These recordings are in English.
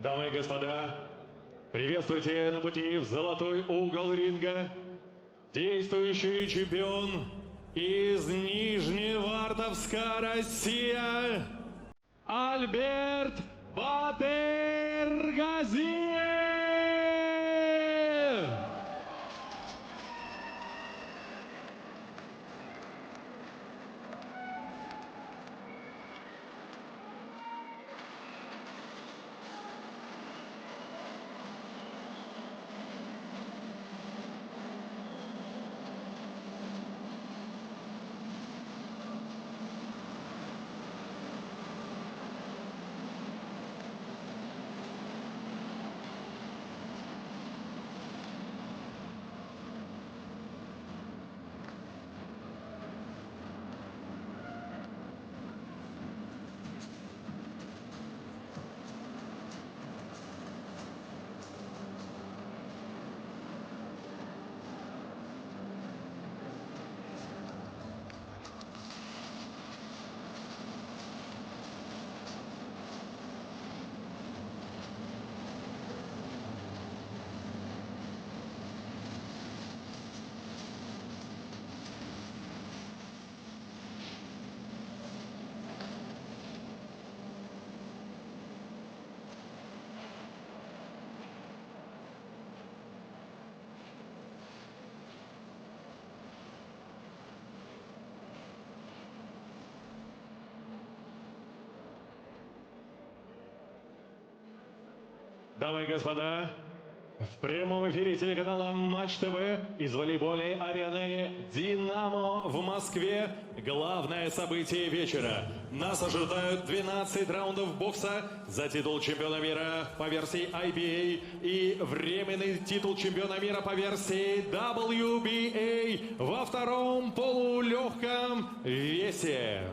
Дамы и господа, приветствуйте на пути в золотой угол ринга действующий чемпион из Нижневартовска, Россия, Альберт Батyrgaziev! Дамы и господа, в прямом эфире телеканала Матч ТВ из волейбольной арены «Динamo» в Москве главное событие вечера. Нас ожидают 12 раундов бокса за титул чемпиона мира по версии IBA и временный титул чемпиона мира по версии WBA во втором полулегком весе.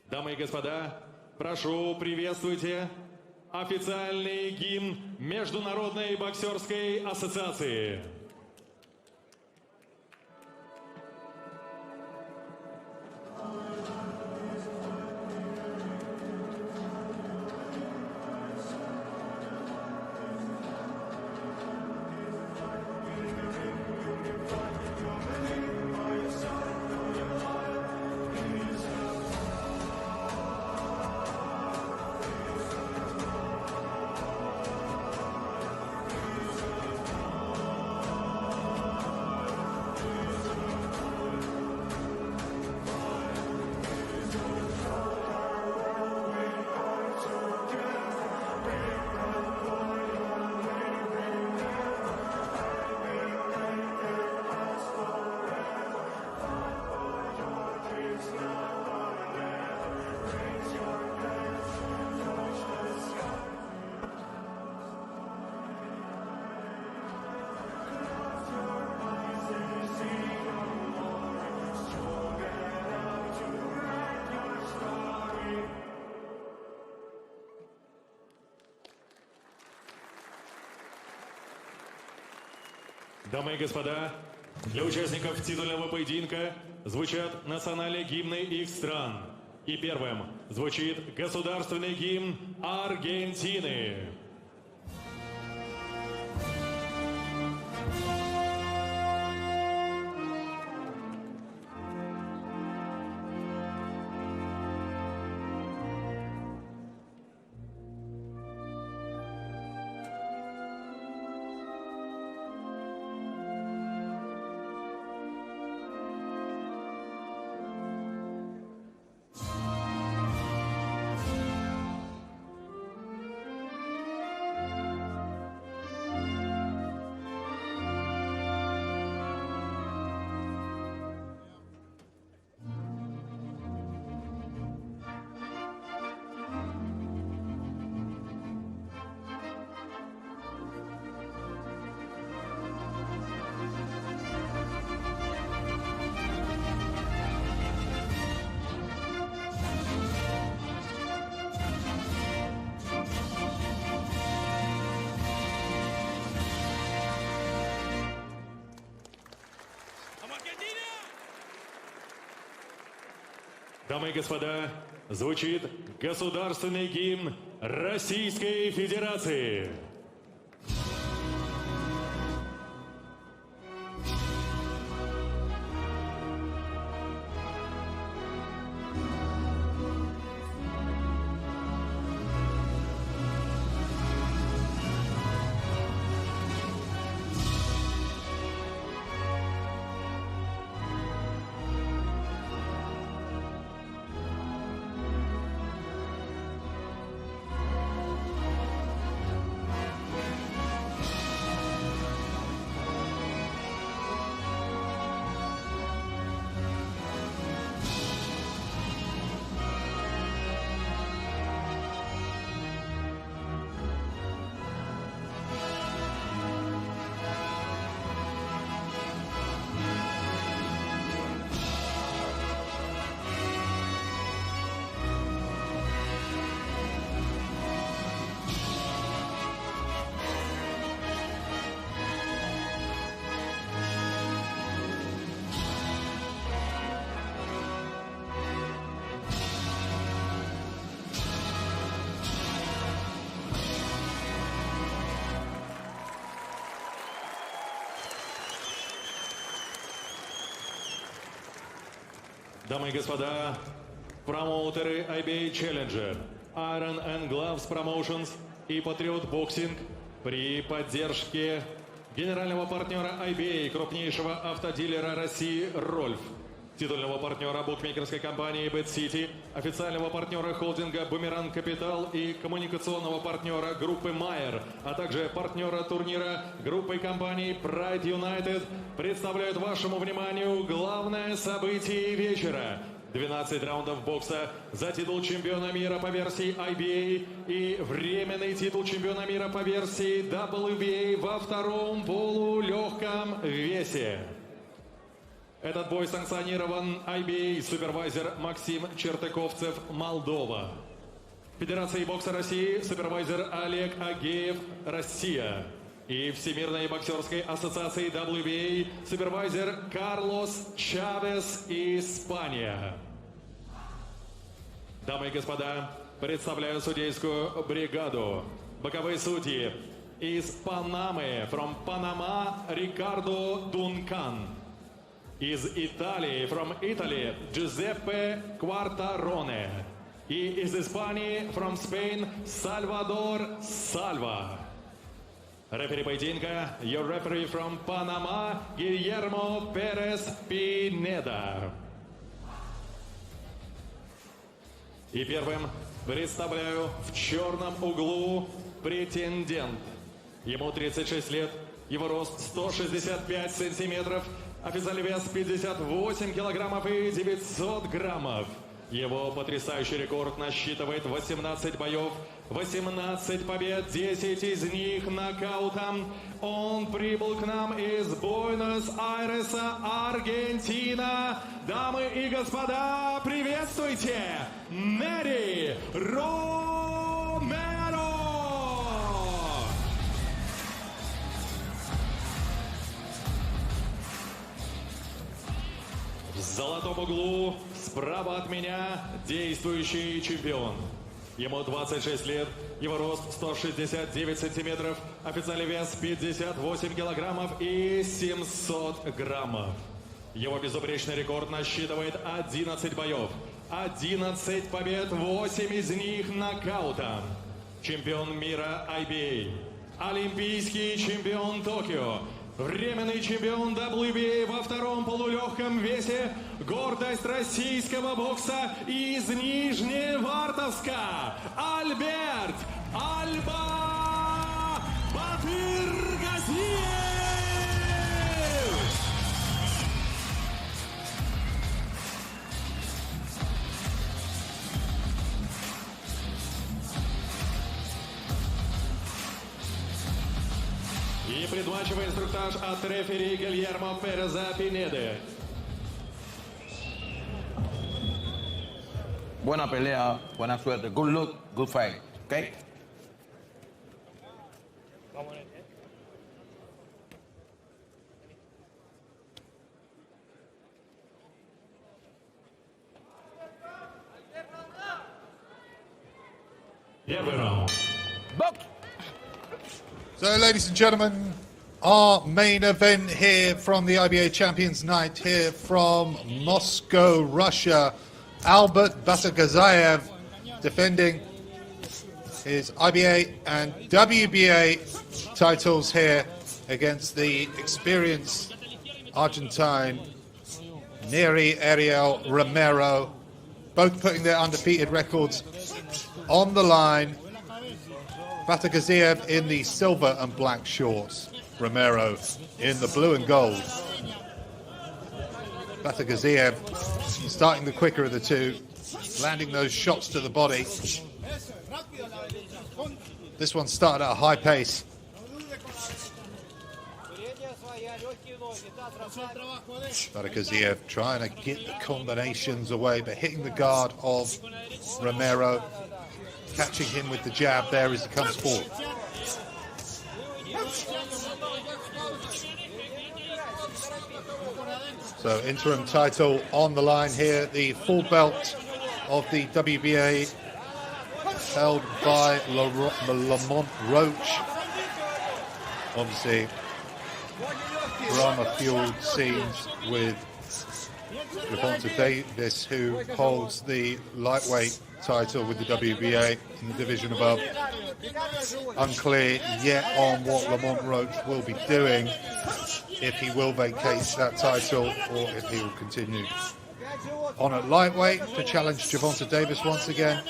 Дамы и господа, прошу, приветствуйте официальный гимн Международной боксерской ассоциации. Дамы и господа, для участников титульного поединка звучат национальные гимны их стран. И первым звучит государственный гимн Аргентины. Дамы и господа, звучит государственный гимн Российской Федерации. Дамы и господа, промоутеры IBA Challenger, Iron and Gloves Promotions и Patriot Boxing при поддержке генерального партнера IBA, крупнейшего автодилера России «Рольф», титульного партнера букмекерской компании Bad City, официального партнера холдинга «Бумеранг Капитал» и коммуникационного партнера группы «Майер», а также партнера турнира группы компаний Pride United, представляют вашему вниманию главное событие вечера. 12 раундов бокса за титул чемпиона мира по версии IBA и временный титул чемпиона мира по версии WBA во втором полулегком весе. Этот бой санкционирован IBA, супервайзер Максим Чертыковцев, Молдова. Федерацией бокса России, супервайзер Олег Агеев, Россия. И Всемирной боксерской ассоциации WBA, супервайзер Карлос Чавес, Испания. Дамы и господа, представляю судейскую бригаду. Боковые судьи из Панамы, from Panama, Рикардо Дункан. Из Италии, from Italy, Giuseppe Quartarone. И из Испании, from Spain, Salvador Salva. Рефери поединка, your referee from Panama, Guillermo Perez Pineda. И первым представляю в черном углу претендент. Ему 36 лет, его рост 165 сантиметров, официальный вес 58 килограммов и 900 граммов. Его потрясающий рекорд насчитывает 18 боев, 18 побед, 10 из них нокаутом. Он прибыл к нам из Буэнос-Айреса, Аргентина. Дамы и господа, приветствуйте! Нери Ромеро! В золотом углу справа от меня действующий чемпион. Ему 26 лет, его рост 169 сантиметров, официальный вес 58 килограммов и 700 граммов. Его безупречный рекорд насчитывает 11 боев, 11 побед, 8 из них нокаутом. Чемпион мира IBA, олимпийский чемпион Токио, временный чемпион WBA во втором полулегком весе, гордость российского бокса из Нижневартовска, Альберт Альба Батыргазиев! И предматчевый инструктаж от рефери Гильермо Переза Пинеды. Buena pelea, buena suerte. Good luck, good fight. Okay? Первый раунд. So, ladies and gentlemen, our main event here from the IBA Champions Night here from Moscow, Russia. Albert Batyrgaziev defending his IBA and WBA titles here against the experienced Argentine Neri, Ariel, Romero, both putting their undefeated records on the line. Batyrgaziev in the silver and black shorts, Romero in the blue and gold. Batyrgaziev starting the quicker of the two, landing those shots to the body. This one started at a high pace. Batyrgaziev trying to get the combinations away, but hitting the guard of Romero, catching him with the jab there as he comes forward. So interim title on the line here, the full belt of the WBA held by Lamont Roach. Obviously, drama-fueled scenes with Gervonta Davis, who holds the lightweight title with the WBA in the division above. Unclear yet on what Lamont Roach will be doing, if he will vacate that title or if he will continue on at lightweight to challenge Gervonta Davis once again.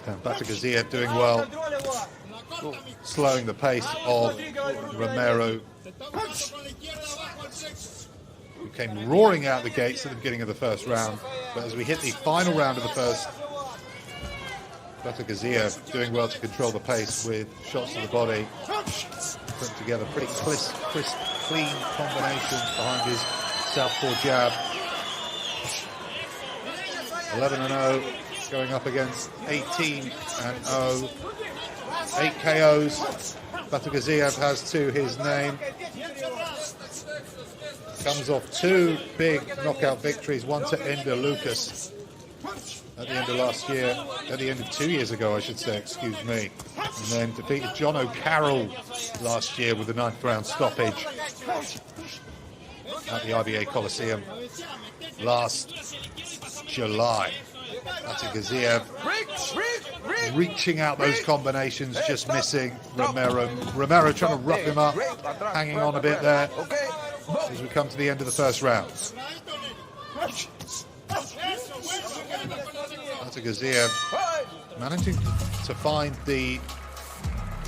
And Batyrgaziev doing well, slowing the pace of Romero, who came roaring out the gates at the beginning of the first round. But as we hit the final round of the first, Batyrgaziev doing well to control the pace with shots to the body, putting together pretty crisp, clean combinations behind his southpaw jab. 11-0, going up against 18-0. 8 KOs. Batyrgaziev has to his name. Comes off 2 big knockout victories, one to Ender Lucas at the end of last year, at the end of 2 years ago, I should say, excuse me. And then defeated John O'Carroll last year with the 9th round stoppage at the IBA Coliseum last July. Batyrgaziev reaching out those combinations, just missing Romero. Romero trying to rough him up, hanging on a bit there as we come to the end of the first round. Batyrgaziev managing to find the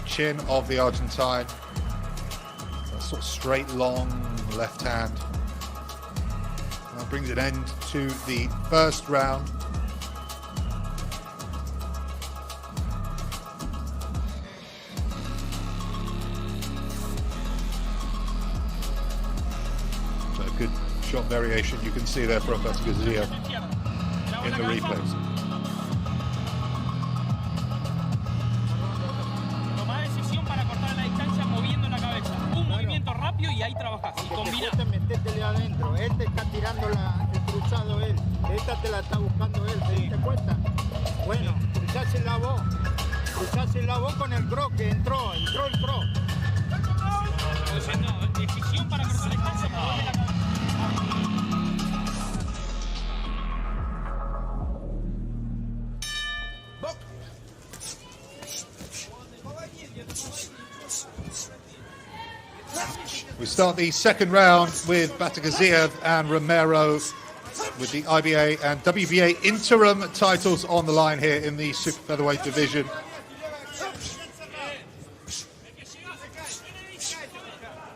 chin of the Argentine. That sort of straight, long left hand. That brings an end to the first round. So a good shot variation you can see there from Batyrgaziev in the replays. Métetele adentro, él te está tirando el cruzado él, esta te la está buscando él, ¿te diste cuenta? Bueno, cruzase la voz con el cross que entró el cross. Decisión para cruzar la distancia, moverle la cabeza. We start the second round with Batyrgaziev and Romero with the IBA and WBA interim titles on the line here in the super featherweight division.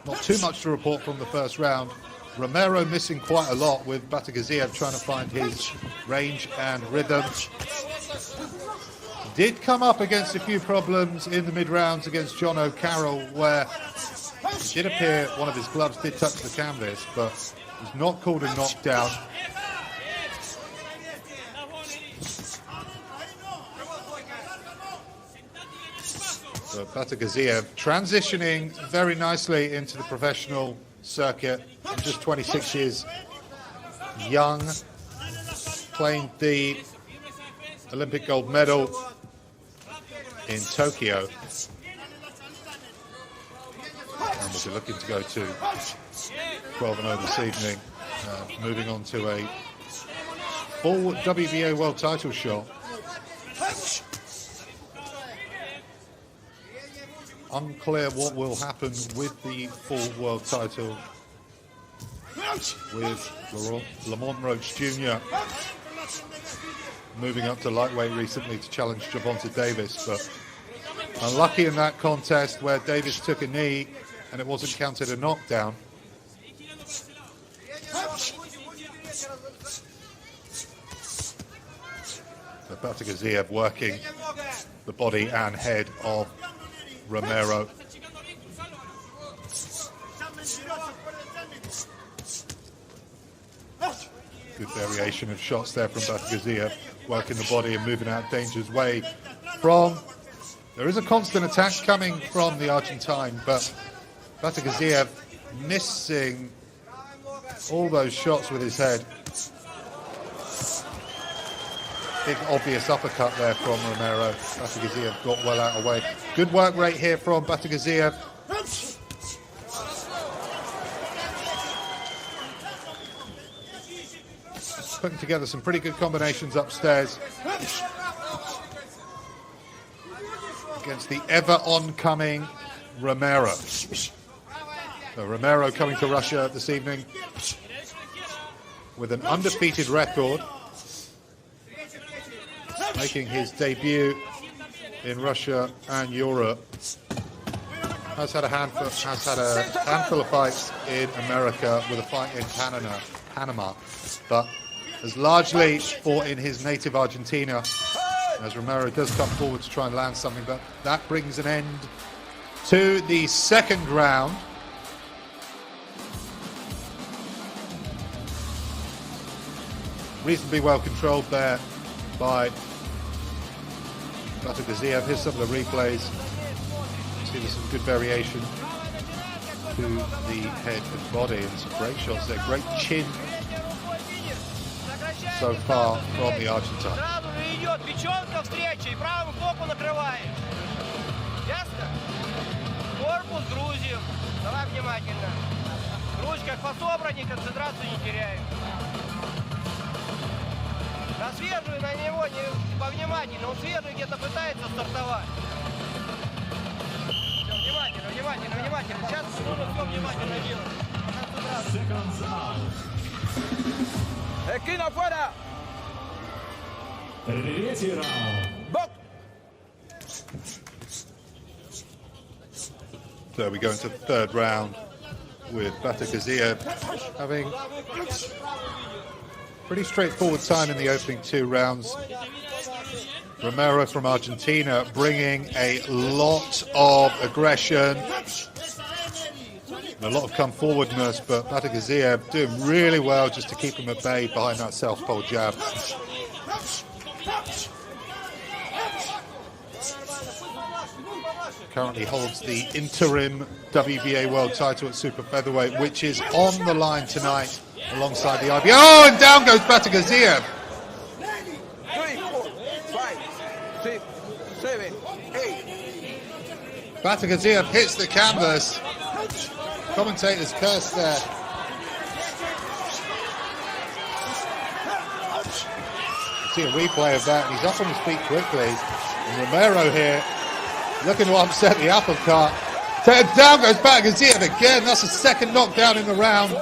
Not too much to report from the first round. Romero missing quite a lot, with Batyrgaziev trying to find his range and rhythm. Did come up against a few problems in the mid-rounds against John O'Carroll, where it did appear one of his gloves did touch the canvas, but was not called a knockdown. So Batyrgaziev transitioning very nicely into the professional circuit. Just 26 years young. claimed the Olympic gold medal in Tokyo. And we'll be looking to go to 12-0 this evening, moving on to a full WBA world title shot. Unclear what will happen with the full world title with Lamont Roach Jr. moving up to lightweight recently to challenge Gervonta Davis, but unlucky in that contest where Davis took a knee and it wasn't counted a knockdown. So Batyrgaziev working the body and head of Romero. Good variation of shots there from Batyrgaziev, working the body and moving out danger's way from. There is a constant attack coming from the Argentine, but Batyrgaziev missing all those shots with his head. Big obvious uppercut there from Romero. Batyrgaziev got well out of the way. Good work rate here from Batyrgaziev. Putting together some pretty good combinations upstairs against the ever oncoming Romero. So Romero coming to Russia this evening with an undefeated record, making his debut in Russia and Europe. Has had a handful of fights in America, with a fight in Panama, but has largely fought in his native Argentina, as Romero does come forward to try and land something, but that brings an end to the second round. Reasonably well controlled there by Batyrgaziev. Here's some of the replays. See, there's some good variation to the head and body, and some great shots there. Great chin so far from the Argentine. На свежую на него повнимательно, он свежий где-то пытается стартовать. Внимательно, внимательно, внимательно. Сейчас нужно все внимательно делать. Esquina afuera. Третий раунд. Бок. So we go into the third round with Batyrgaziev having pretty straightforward time in the opening two rounds. Romero from Argentina bringing a lot of aggression, a lot of come forwardness, but Batyrgaziev doing really well just to keep him at bay behind that southpaw jab. Currently holds the interim WBA world title at super featherweight, which is on the line tonight alongside the IBA. Oh, and down goes Batyrgaziev. 3, 4, 5, 6, 7, 8. Batyrgaziev hits the canvas. Commentators curse there. See a replay of that, and he's up on his feet quickly. And Romero here looking to upset the uppercut. Down goes Batyrgaziev again. That's the second knockdown in the round.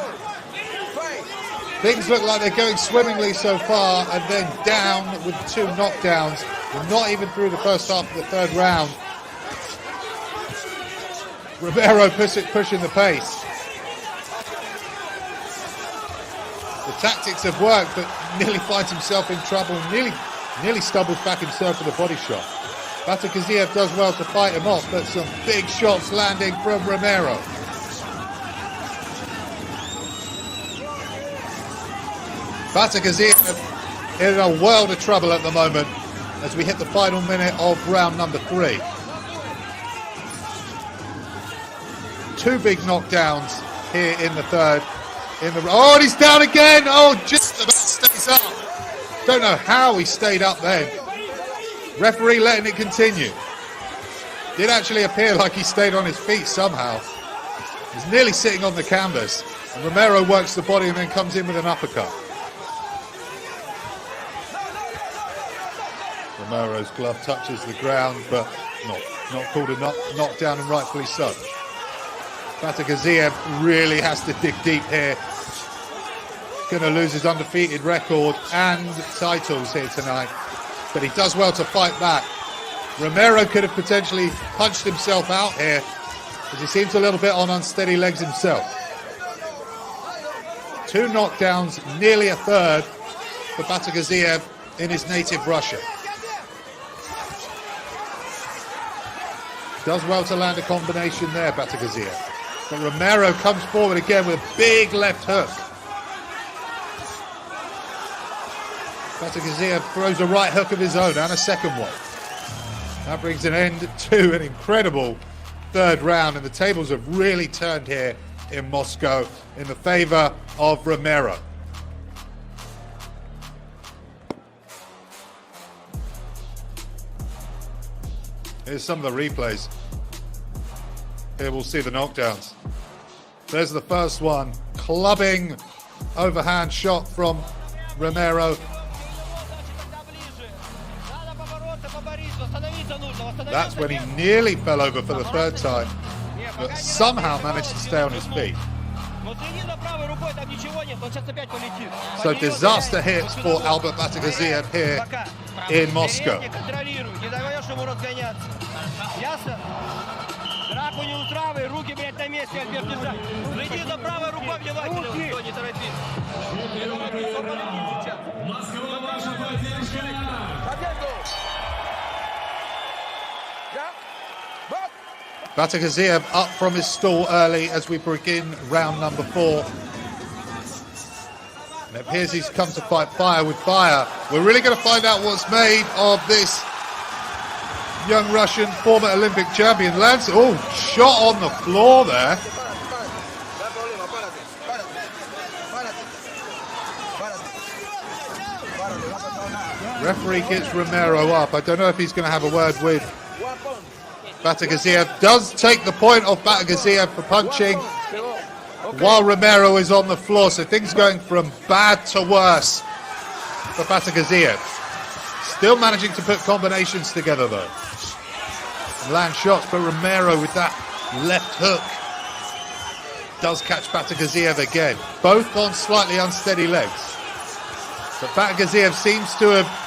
Things look like they're going swimmingly so far, and then down with two knockdowns. We're not even through the first half of the third round. Romero pushing the pace. The tactics have worked, but nearly finds himself in trouble. Nearly stumbles back himself with a body shot. Batyrgaziev does well to fight him off, but some big shots landing from Romero. Batyrgaziev in a world of trouble at the moment as we hit the final minute of round number 3. Two big knockdowns here in the third. Oh, and he's down again. Oh, just about stays up. Don't know how he stayed up then. Referee letting it continue. Did actually appear like he stayed on his feet somehow. He's nearly sitting on the canvas. And Romero works the body and then comes in with an uppercut. Romero's glove touches the ground, but not called a knockdown, and rightfully so. Batyrgaziev really has to dig deep here. Going to lose his undefeated record and titles here tonight, but he does well to fight back. Romero could have potentially punched himself out here, because he seems a little bit on unsteady legs himself. 2 knockdowns, nearly a third for Batyrgaziev in his native Russia. Does well to land a combination there, Batyrgaziev. But Romero comes forward again with a big left hook. Batyrgaziev throws a right hook of his own and a second one. That brings an end to an incredible third round, and the tables have really turned here in Moscow in the favor of Romero. Here's some of the replays. Here we'll see the knockdowns. There's the first one. Clubbing overhand shot from Romero. That's when he nearly fell over for the third time, but somehow managed to stay on his feet. So disaster hits for Albert Batyrgaziev here in Moscow. Batyrgaziev up from his stall early as we begin round number 4. And it appears he's come to fight fire with fire. We're really going to find out what's made of this young Russian former Olympic champion. Lands, shot on the floor there. Referee gets Romero up. I don't know if he's going to have a word with Batyrgaziev. Does take the point off Batyrgaziev for punching while Romero is on the floor. So things going from bad to worse for Batyrgaziev. Still managing to put combinations together though. Land shots, but Romero with that left hook does catch Batyrgaziev again. Both on slightly unsteady legs. But Batyrgaziev seems to have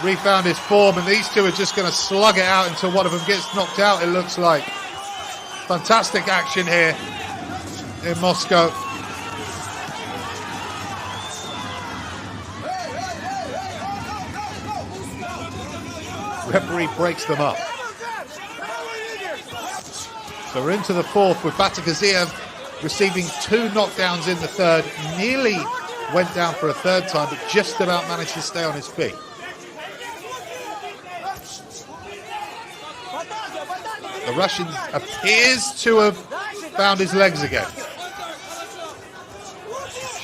refound his form, and these two are just going to slug it out until one of them gets knocked out, it looks like. Fantastic action here in Moscow. Referee breaks them up. So we're into the fourth with Batyrgaziev receiving 2 knockdowns in the third. Nearly went down for a third time, but just about managed to stay on his feet. The Russian appears to have found his legs again.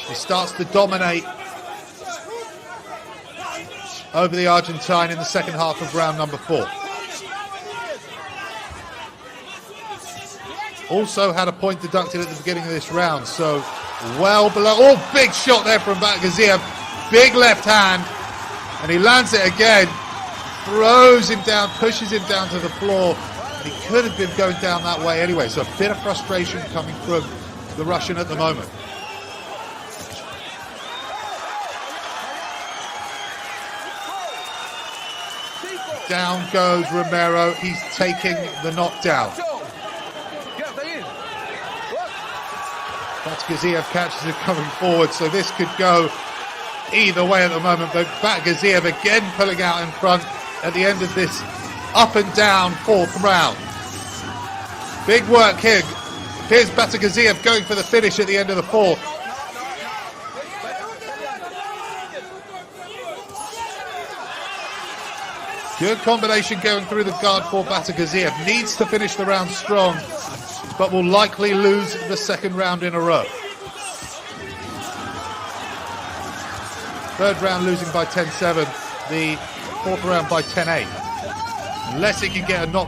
He starts to dominate over the Argentine in the second half of round number 4. Also had a point deducted at the beginning of this round, so well below. Big shot there from Batyrgaziev. Big left hand, and he lands it again. Throws him down, pushes him down to the floor. He could have been going down that way anyway, so a bit of frustration coming from the Russian at the moment. Down goes Romero. He's taking the knockdown. Batyrgaziev catches it coming forward, so this could go either way at the moment, but Batyrgaziev again pulling out in front at the end of this up and down 4th round. Big work here. Here's Batyrgaziev going for the finish at the end of the 4th. Good combination going through the guard for Batyrgaziev. Needs to finish the round strong, but will likely lose the second round in a row. Third round losing by 10-7. The fourth round by 10-8. Unless he can get a knock.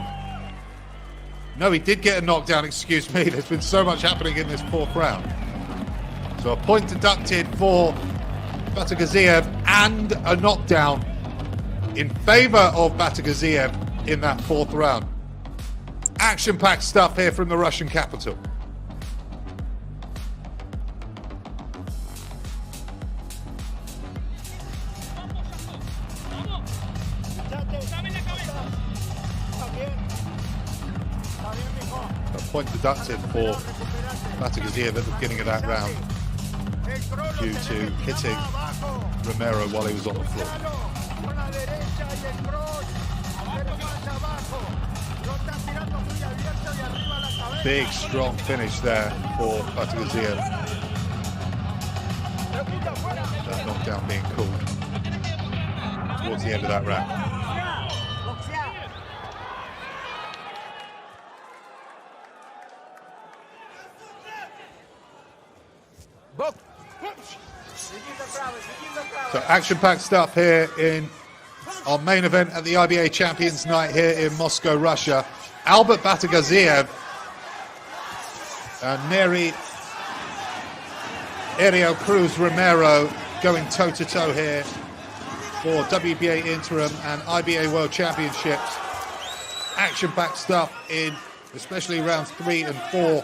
No, he did get a knockdown, excuse me. There's been so much happening in this fourth round. So a point deducted for Batyrgaziev and a knockdown in favor of Batyrgaziev in that fourth round. Action-packed stuff here from the Russian capital. A point deducted for Batyrgaziev at the beginning of that round due to hitting Romero while he was on the floor. Big, strong finish there for Batyrgaziev. That knockdown being called towards the end of that round. So action-packed stuff here in our main event at the IBA Champions Night here in Moscow, Russia. Albert Batyrgaziev and Neri, Ariel, Cruz, Romero going toe-to-toe here for WBA Interim and IBA World Championships. Action-packed stuff in especially rounds 3 and 4.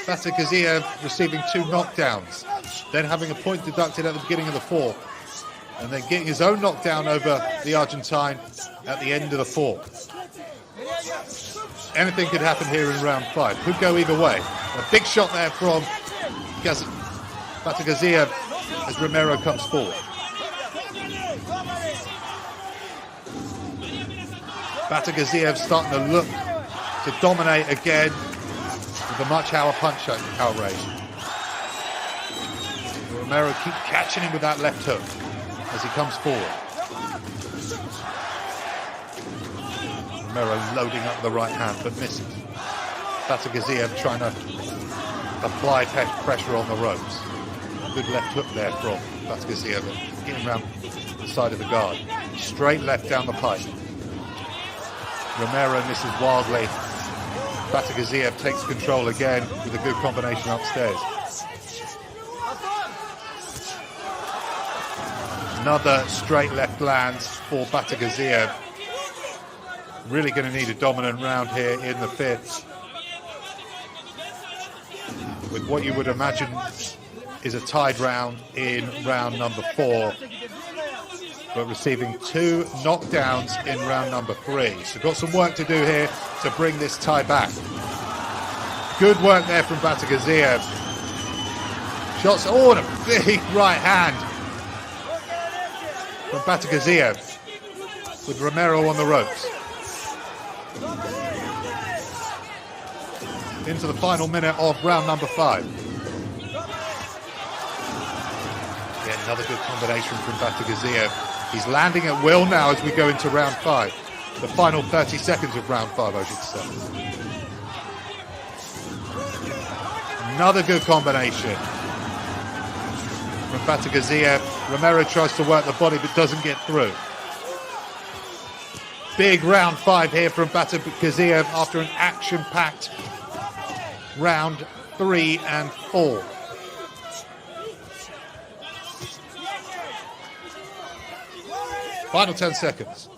Batyrgaziev receiving 2 knockdowns, then having a point deducted at the beginning of the fourth, and then getting his own knockdown over the Argentine at the end of the fourth. Anything could happen here in round 5. Could go either way. A big shot there from Batyrgaziev as Romero comes forward. Batyrgaziev starting to look to dominate again with a much higher punch outrage. Romero keeps catching him with that left hook as he comes forward. Romero loading up the right hand but misses. Batyrgaziev trying to apply pressure on the ropes. Good left hook there from Batyrgaziev, getting around the side of the guard. Straight left down the pipe. Romero misses wildly. Batyrgaziev takes control again with a good combination upstairs. Another straight left lands for Batyrgaziev. Really going to need a dominant round here in the fifth, with what you would imagine is a tied round in round number 4, but receiving 2 knockdowns in round number 3. So got some work to do here to bring this tie back. Good work there from Batyrgaziev. Shots, oh, and a big right hand from Batyrgaziev with Romero on the ropes. Into the final minute of round number 5. Yeah, another good combination from Batyrgaziev. He's landing at will now as we go into round 5. The final 30 seconds of round 5, I should say. Another good combination from Batyrgaziev. Romero tries to work the body but doesn't get through. Big round 5 here from Batyrgaziev after an action-packed round 3 and 4. Final 10 seconds.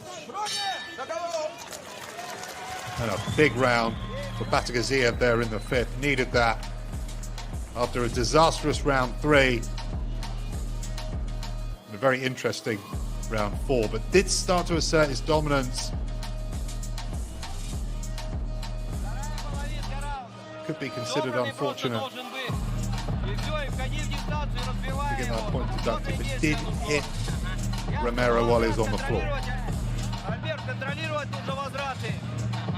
And a big round for Batyrgaziev there in the 5th. Needed that after a disastrous round 3. A very interesting round 4, but did start to assert his dominance. Could be considered unfortunate to get that point deducted, but did hit Romero while he was on the floor.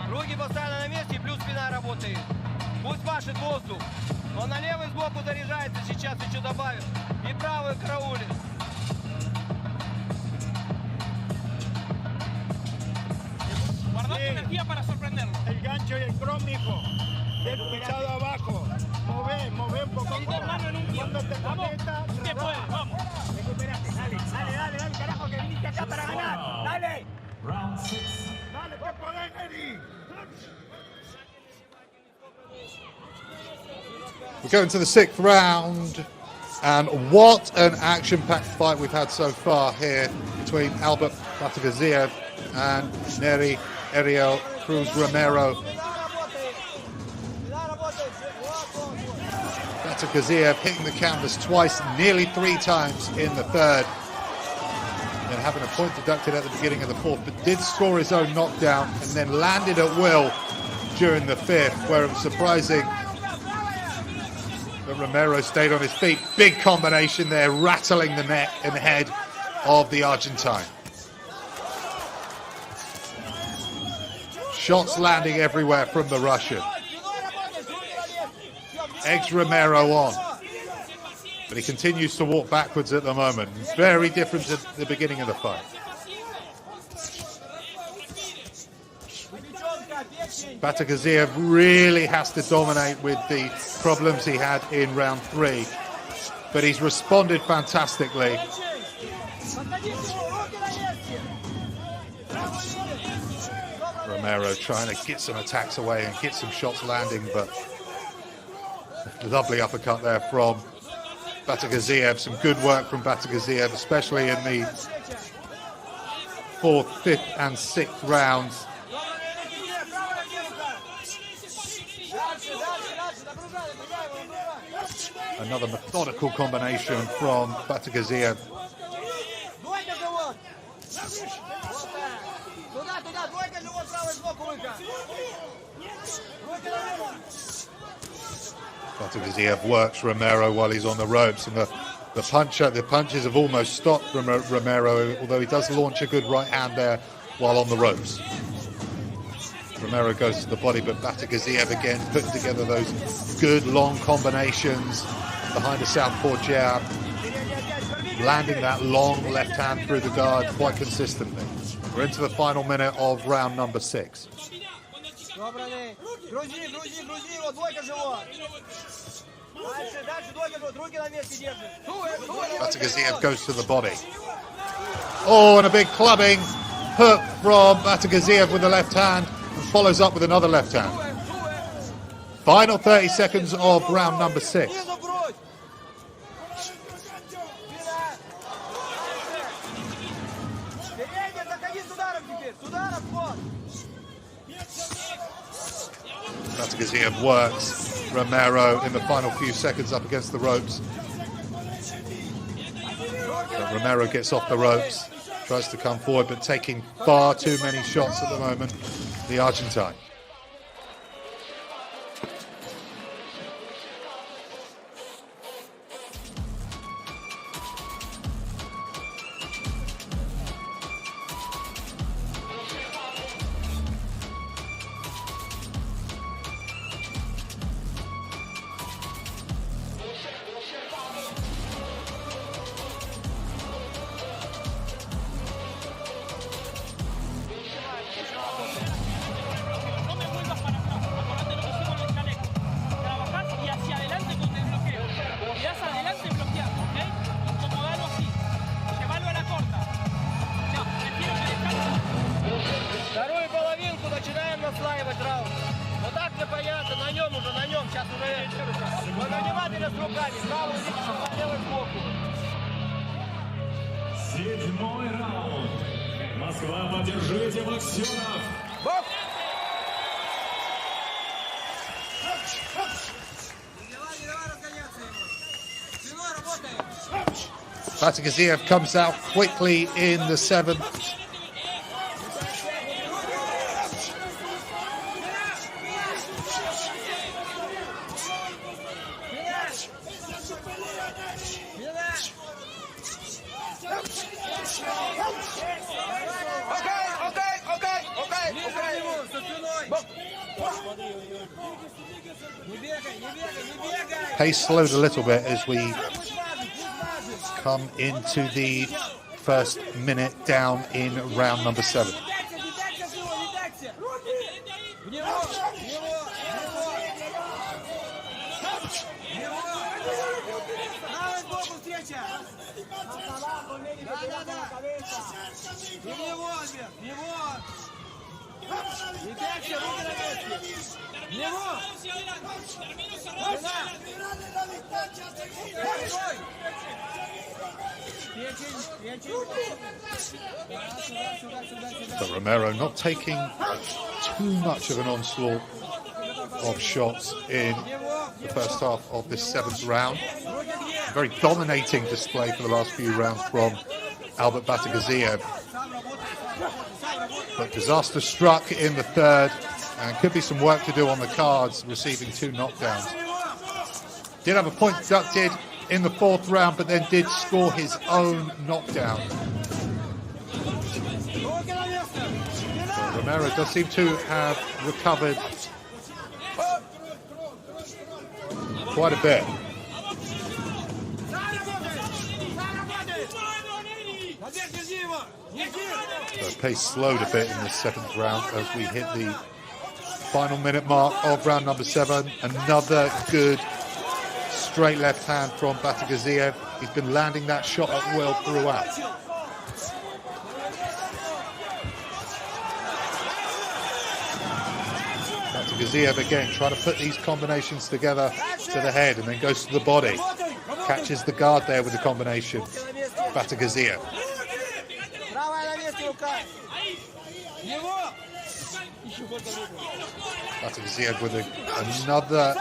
Руки постоянно на месте, плюс спина работает. Пусть машет воздух. Он на левый сбоку заряжается, сейчас еще добавит. И правый караулит. Guardate energía para sorprenderlo. El gancho y el cross, mijo. Bien pisado abajo. Move un poco. Cuando te conecta, vamos. Vamos. Recuperaste, Alex. go into the 6th round. And what an action-packed fight we've had so far here between Batyrgaziev and Neri, Ariel, Cruz, Romero. Batyrgaziev hitting the canvas twice, nearly 3 times in the 3rd. And having a point deducted at the beginning of the 4th, but did score his own knockdown and then landed at will during the 5th, where it was surprising that Romero stayed on his feet. Big combination there, rattling the neck and head of the Argentine. Shots landing everywhere from the Russian. Eggs Romero on. But he continues to walk backwards at the moment. Very different to the beginning of the fight. Batyrgaziev really has to dominate with the problems he had in round 3. But he's responded fantastically. Romero trying to get some attacks away and get some shots landing, but lovely uppercut there from Batyrgaziev. Some good work from Batyrgaziev, especially in the 4th, 5th and 6th rounds. Another methodical combination from Batyrgaziev. Batyrgaziev works Romero while he's on the ropes, and the punches have almost stopped from Romero, although he does launch a good right hand there while on the ropes. Romero goes to the body, but Batyrgaziev again putting together those good long combinations behind a southpaw jab, landing that long left hand through the guard quite consistently. We're into the final minute of round number 6. Batyrgaziev goes to the body. Oh, and a big clubbing hook from Batyrgaziev with the left hand, and follows up with another left hand. Final 30 seconds of round number 6. Batyrgaziev works Romero in the final few seconds up against the ropes. But Romero gets off the ropes, tries to come forward, but taking far too many shots at the moment, the Argentine. Седьмой раунд. Москва, поддержите боксеров. Batyrgaziev comes out quickly in the 7th. Pace slowed a little bit as we come into the first minute down in round number 7. So Romero not taking too much of an onslaught of shots in the first half of this 7th round. Very dominating display for the last few rounds from Albert Batyrgaziev. But disaster struck in the 3rd, and could be some work to do on the cards, receiving 2 knockdowns. Did have a point deducted in the 4th round, but then did score his own knockdown. So Romero does seem to have recovered quite a bit. So pace slowed a bit in the 7th round as we hit the final minute mark of round number 7. Another good straight left hand from Batyrgaziev. He's been landing that shot at will throughout. Batyrgaziev again trying to put these combinations together to the head and then goes to the body. Catches the guard there with the combination. Batyrgaziev. Batyrgaziev with another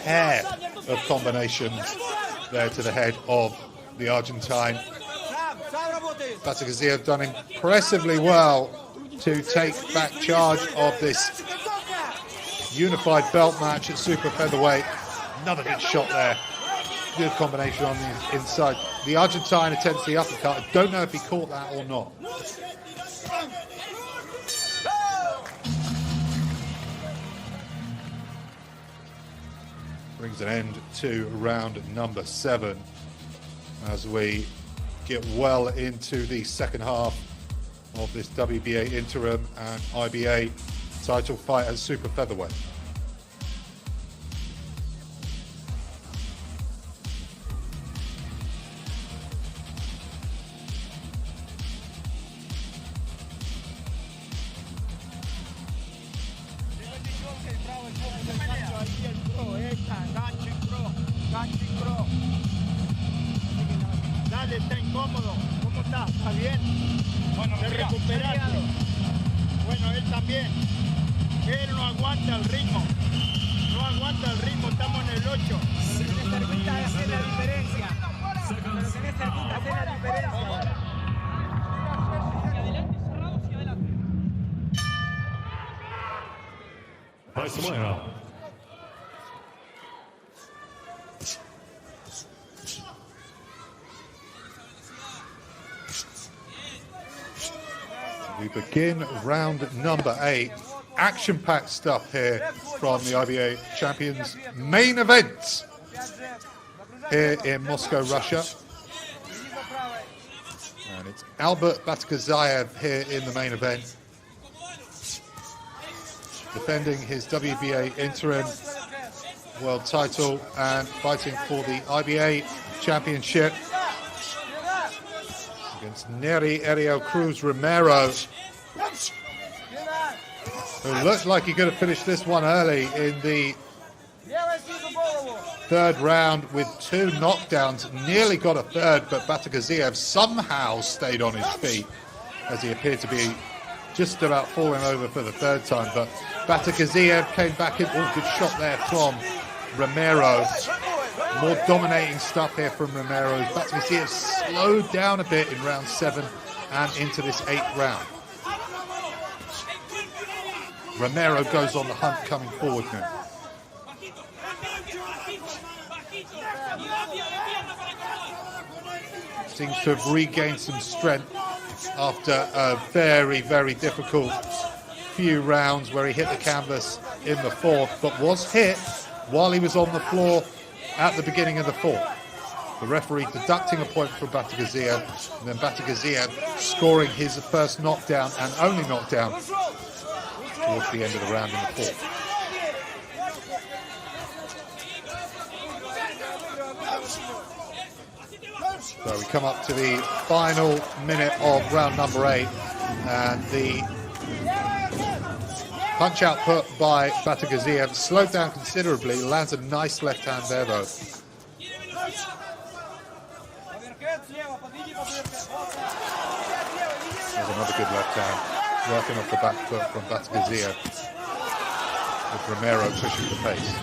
pair of combinations there to the head of the Argentine. Batyrgaziev done impressively well to take back charge of this unified belt match at super featherweight. Another good shot there. Good combination on the inside. The Argentine attempts the uppercut. I don't know if he caught that or not. Brings an end to round number 7 as we get well into the 2nd half of this WBA interim and IBA title fight at super featherweight. Dale, está incómodo. ¿Cómo está? ¿Está bien? Bueno, de recuperarse. Bueno, él también. Él no aguanta el ritmo. No aguanta el ritmo, estamos en el 8. Pero tenés cerquita de hacer la diferencia. Pero tenés cerquita de hacer la diferencia. Восьмой. We begin round number 8. Action-packed stuff here from the IBA champions. Main event here in Moscow, Russia. And it's Albert Batyrgaziev here in the main event, defending his WBA interim world title and fighting for the IBA championship against Neri, Ariel, Cruz, Romero, who looked like he could have finished this one early in the 3rd round with 2 knockdowns. Nearly got a 3rd, but Batyrgaziev somehow stayed on his feet as he appeared to be just about falling over for the 3rd time. But Batyrgaziev came back in. Oh, good shot there from Romero. More dominating stuff here from Romero. Batyrgaziev slowed down a bit in round 7 and into this 8th round. Romero goes on the hunt coming forward now. Seems to have regained some strength after a very, very difficult few rounds where he hit the canvas in the 4th, but was hit while he was on the floor at the beginning of the 4th. The referee deducting a point from Batyrgaziev, and then Batyrgaziev scoring his first knockdown and only knockdown towards the end of the round in the 4th. So we come up to the final minute of round number 8, and the Punch output by Batyrgaziev, slowed down considerably, lands a nice left hand there though. There's another good left hand, working off the back foot from Batyrgaziev, with Romero pushing the pace.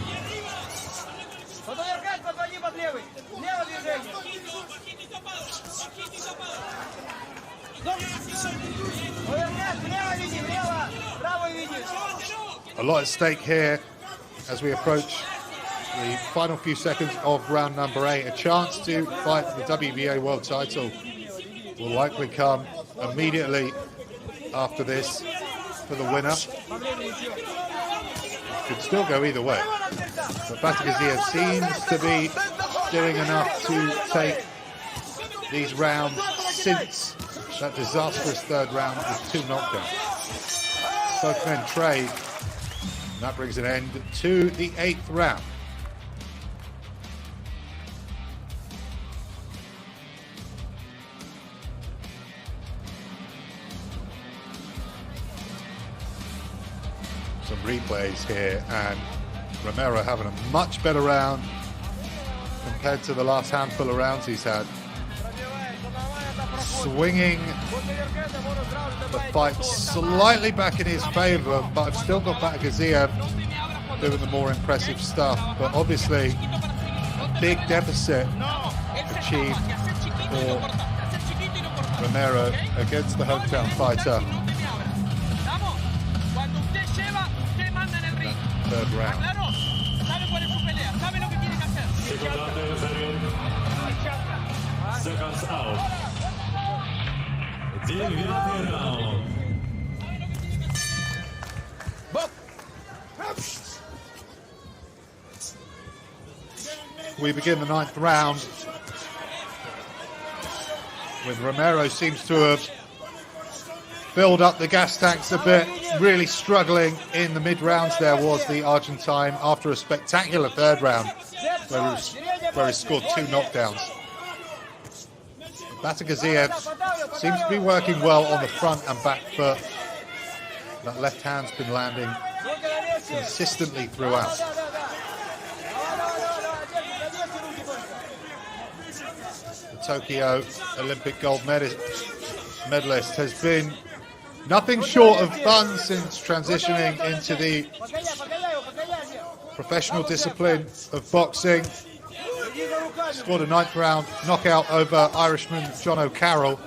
A lot at stake here as we approach the final few seconds of round number 8. A chance to fight for the WBA world title will likely come immediately after this for the winner. Could still go either way, but Batyrgaziev seems to be doing enough to take these rounds since that disastrous third round with 2 knockdowns. Both men trade, and that brings an end to the 8th round. Some replays here, and Romero having a much better round compared to the last handful of rounds he's had. Swinging the fight slightly back in his favor, but I've still got Batyrgaziev doing the more impressive stuff. But obviously, a big deficit achieved for Romero against the hometown fighter. Third round. Seconds out. 9th round. We begin the 9th round with Romero seems to have filled up the gas tanks a bit, really struggling in the mid-rounds. There was the Argentine after a spectacular third round where he scored 2 knockdowns. Batyrgaziev seems to be working well on the front and back foot. That left hand's been landing consistently throughout. The Tokyo Olympic gold medalist has been nothing short of fun since transitioning into the professional discipline of boxing. Scored a 9th round knockout over Irishman John O'Carroll.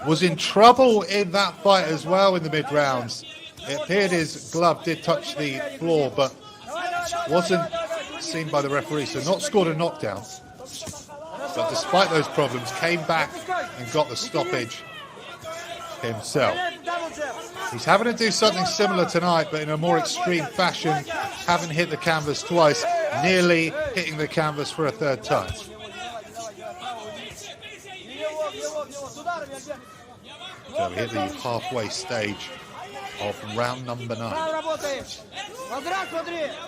Was in trouble in that fight as well in the mid-rounds. It appeared his glove did touch the floor, but wasn't seen by the referee, so not scored a knockdown. But despite those problems, came back and got the stoppage himself. He's having to do something similar tonight, but in a more extreme fashion, having hit the canvas twice, nearly hitting the canvas for a 3rd time. So we hit the halfway stage of round number 9.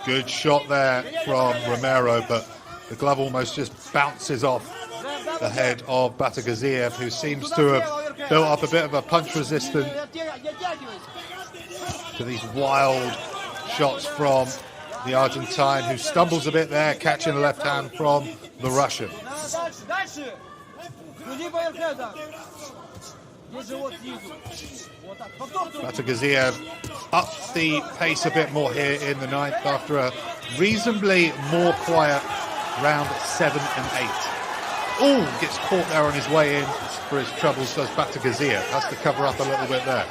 Good shot there from Romero, but the glove almost just bounces off the head of Batyrgaziev, who seems to have built up a bit of a punch resistance to these wild shots from the Argentine, who stumbles a bit there, catching a left hand from the Russian. Batyrgaziev upped the pace a bit more here in the 9th after a reasonably more quiet round 7 and 8. Oh, gets caught there on his way in for his troubles, does Batyrgaziev. Has to cover up a little bit there.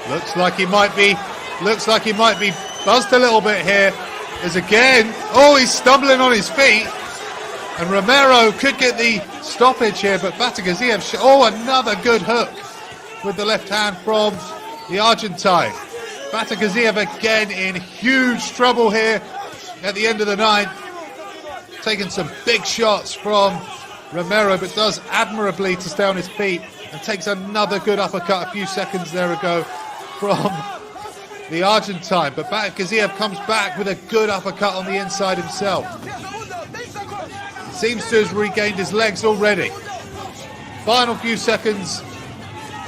Looks like he might be buzzed a little bit here. As again, oh, he's stumbling on his feet. And Romero could get the stoppage here, but Batyrgaziev, oh, another good hook with the left hand from the Argentine. Batyrgaziev again in huge trouble here at the end of the 9th. Taking some big shots from Romero, but does admirably to stay on his feet and takes another good uppercut a few seconds there ago from the Argentine. But Batyrgaziev comes back with a good uppercut on the inside himself. Seems to have regained his legs already. Final few seconds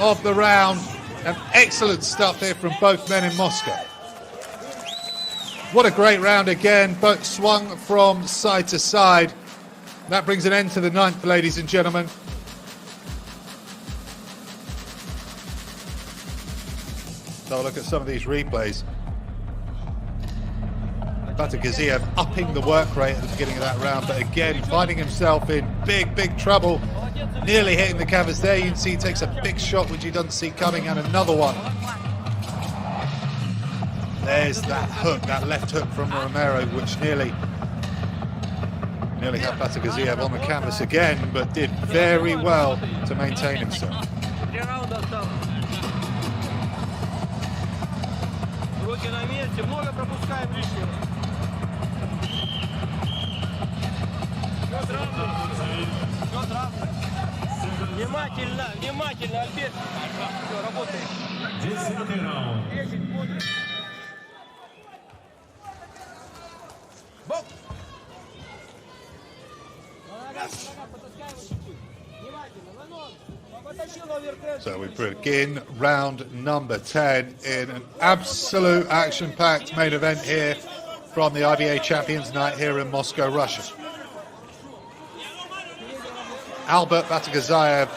of the round, and excellent stuff here from both men in Moscow. What a great round again, both swung from side to side. That brings an end to the 9th, ladies and gentlemen. So look at some of these replays. Batyrgaziev upping the work rate at the beginning of that round, but again finding himself in big trouble. Nearly hitting the canvas there. You can see he takes a big shot which he doesn't see coming, and another one. There's that hook, that left hook from Romero, which nearly had Batyrgaziev on the canvas again, but did very well to maintain himself. Внимательно, внимательно, Альберт. Все, работает. 10-й раунд. 10 будет. So we begin round number 10 in an absolute action-packed main event here from the IBA Champions Night here in Moscow, Russia. Albert Batyrgaziev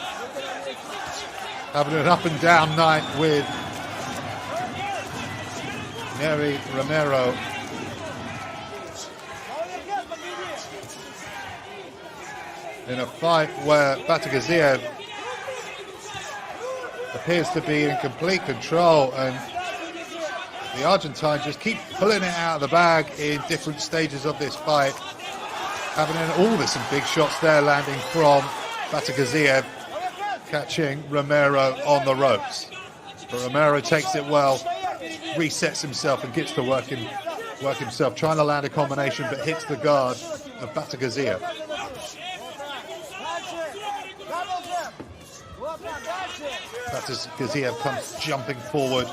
having an up-and-down night with Neri Romero. In a fight where Batyrgaziev appears to be in complete control, and the Argentine just keep pulling it out of the bag in different stages of this fight. Having some big shots there landing from Batyrgaziev, catching Romero on the ropes. But Romero takes it well, resets himself and gets to work himself, trying to land a combination, but hits the guard of Batyrgaziev. Batyrgaziev comes jumping forward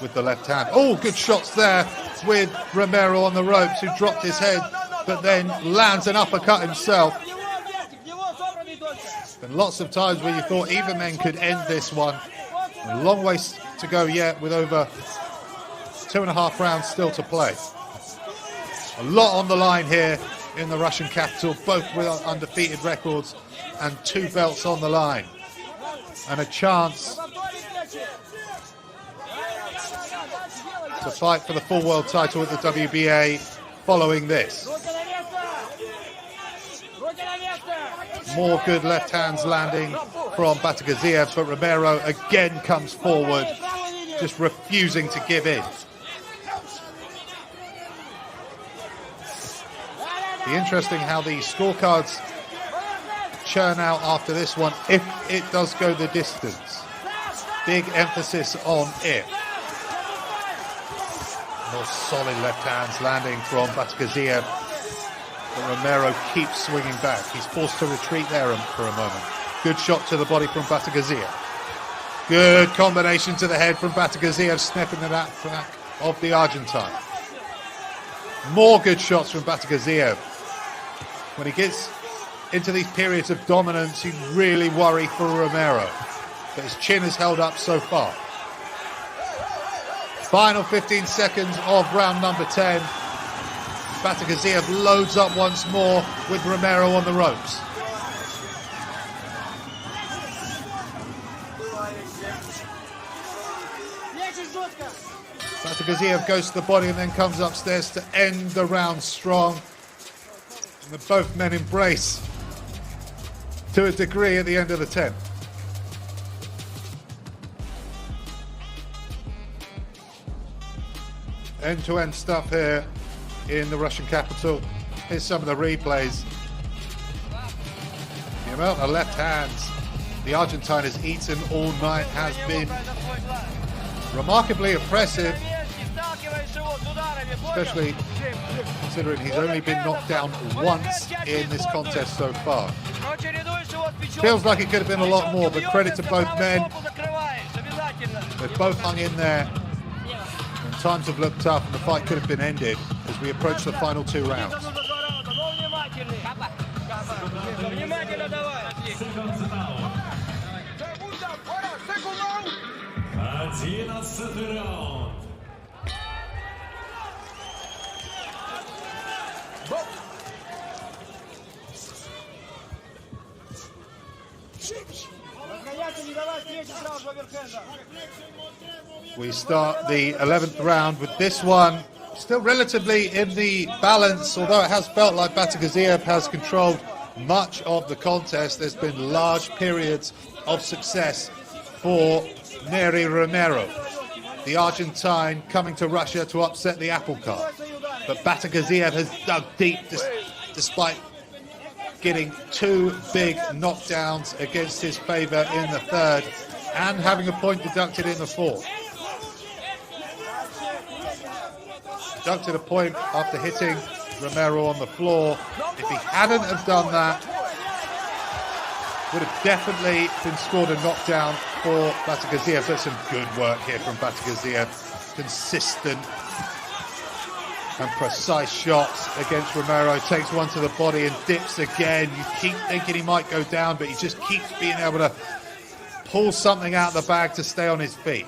with the left hand. Oh, good shots there with Romero on the ropes, who dropped his head, but then lands an uppercut himself. Been lots of times where you thought even men could end this one. A long way to go yet, with over 2.5 rounds still to play. A lot on the line here in the Russian capital, both with undefeated records and 2 belts on the line. And a chance to fight for the full world title at the WBA following this. More good left hands landing from Batyrgaziev, but Romero again comes forward, just refusing to give in. Be interesting how the scorecards churn out after this one, if it does go the distance. Big emphasis on if. More solid left hands landing from Batyrgaziev, but Romero keeps swinging back. He's forced to retreat there for a moment. Good shot to the body from Batyrgaziev. Good combination to the head from Batyrgaziev, snapping the back of the Argentine. More good shots from Batyrgaziev. When he gets into these periods of dominance, you really worry for Romero, but his chin is held up so far. Final 15 seconds of round number 10. Batyrgaziev loads up once more with Romero on the ropes. Batyrgaziev goes to the body and then comes upstairs to end the round strong. And the both men embrace to a degree at the end of the 10th. End-to-end stuff here in the Russian capital. Here's some of the replays. The amount of left hands the Argentine has eaten all night has been remarkably impressive, especially considering he's only been knocked down once in this contest so far. Feels like it could have been a lot more, but credit to both men. They've both hung in there. And times have looked tough, and the fight could have been ended as we approach the final 2 rounds. 11-й раунд. We start the 11th round with this one still relatively in the balance, although it has felt like Batyrgaziev has controlled much of the contest. There's been large periods of success for Neri Romero, the Argentine coming to Russia to upset the apple cart. But Batyrgaziev has dug deep despite getting two big knockdowns against his favour in the third and having a point deducted in the fourth. Deducted a point after hitting Romero on the floor. If he hadn't have done that, would have definitely been scored a knockdown for Batyrgaziev. That's some good work here from Batyrgaziev. Consistent and precise shots against Romero. Takes one to the body and dips again. You keep thinking he might go down, but he just keeps being able to pull something out of the bag to stay on his feet.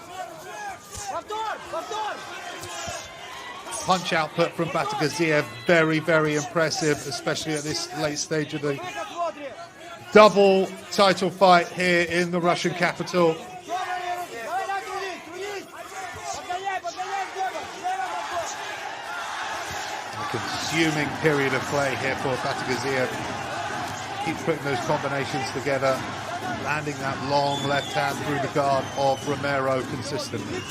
Punch output from Batyrgaziev, very, very impressive, especially at this late stage of the double title fight here in the Russian capital. A consuming period of play here for Batyrgaziev. Keeps putting those combinations together, landing that long left hand through the guard of Romero consistently.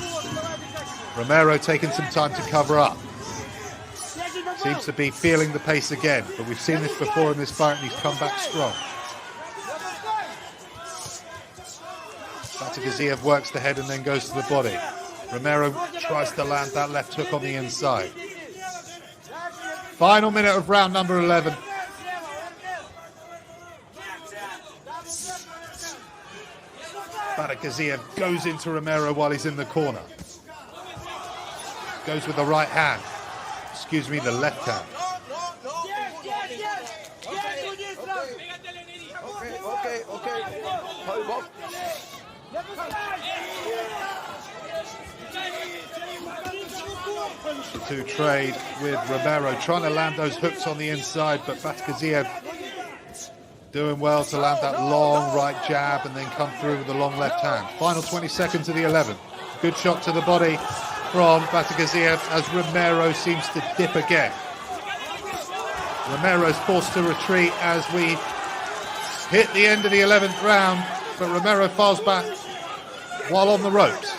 Romero taking some time to cover up. Seems to be feeling the pace again, but we've seen this before in this fight and he's come back strong. Batyrgaziev works the head and then goes to the body. Romero tries to land that left hook on the inside. Final minute of round number 11. Batyrgaziev goes into Romero while he's in the corner. Goes with the right hand. Excuse me, the left hand. To trade with Romero, trying to land those hooks on the inside, but Batyrgaziev doing well to land that long right jab and then come through with the long left hand. Final 20 seconds of the 11th. Good shot to the body from Batyrgaziev as Romero seems to dip again. Romero's forced to retreat as we hit the end of the 11th round, but Romero falls back while on the ropes.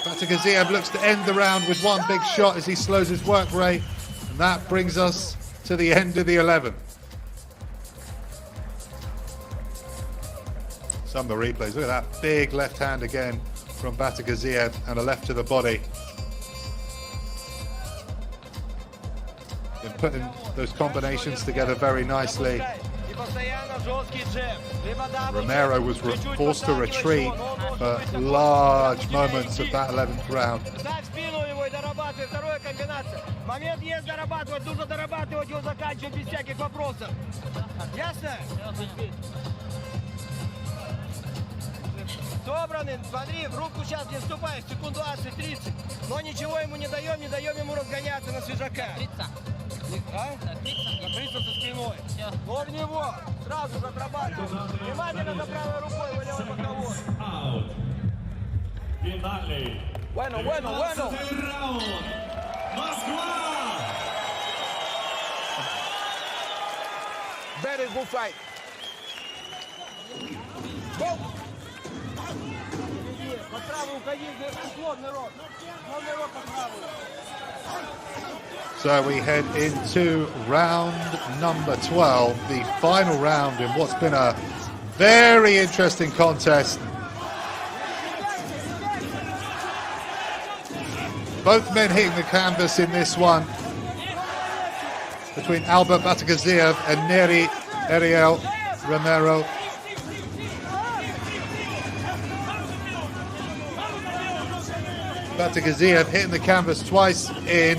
Batyrgaziev looks to end the round with one big shot as he slows his work rate, and that brings us to the end of the 11th. Some of the replays, look at that big left hand again from Batyrgaziev and a left to the body. Been putting those combinations together very nicely. Romero was forced to retreat for large moments of that 11th round. Собраны, смотри, в руку сейчас не вступай, секунд 20-30. Но ничего ему не даем ему разгоняться на свежака. Накрыться со спиной. Но в него сразу же отрабатывай. Внимательно за правой рукой, его левый боковой. Финальный. Bueno. Раунд. Москва! Very good fight. Go! So we head into round number 12, the final round in what's been a very interesting contest. Both men hitting the canvas in this one, between Albert Batyrgaziev and Neri Ariel Romero. Batyrgaziev hitting the canvas twice in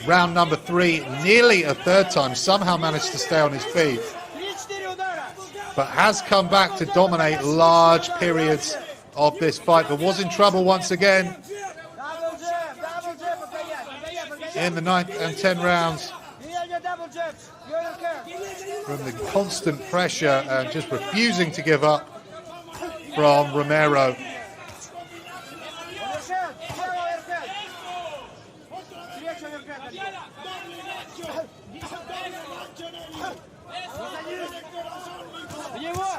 round number 3, nearly a third time, somehow managed to stay on his feet, but has come back to dominate large periods of this fight, but was in trouble once again in the 9th and 10th rounds. from the constant pressure and just refusing to give up from Romero.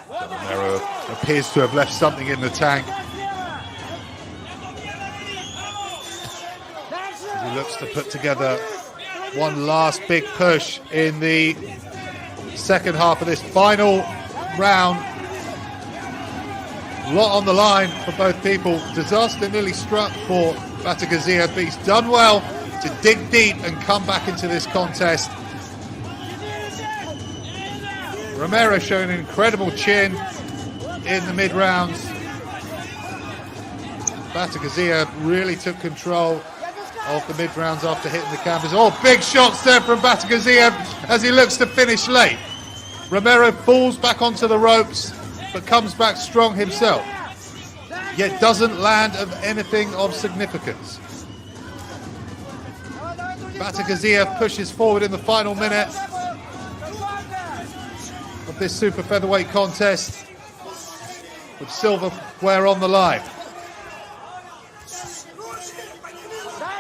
Romero appears to have left something in the tank. He looks to put together one last big push in the second half of this final round. A lot on the line for both people. Disaster nearly struck for Batyrgaziev, but he's done well to dig deep and come back into this contest. Romero showing an incredible chin in the mid-rounds. Batyrgaziev really took control of the mid-rounds after hitting the canvas. Oh, big shots there from Batyrgaziev as he looks to finish late. Romero falls back onto the ropes, but comes back strong himself, yet doesn't land of anything of significance. Batyrgaziev pushes forward in the final minute of this super featherweight contest with silverware on the line.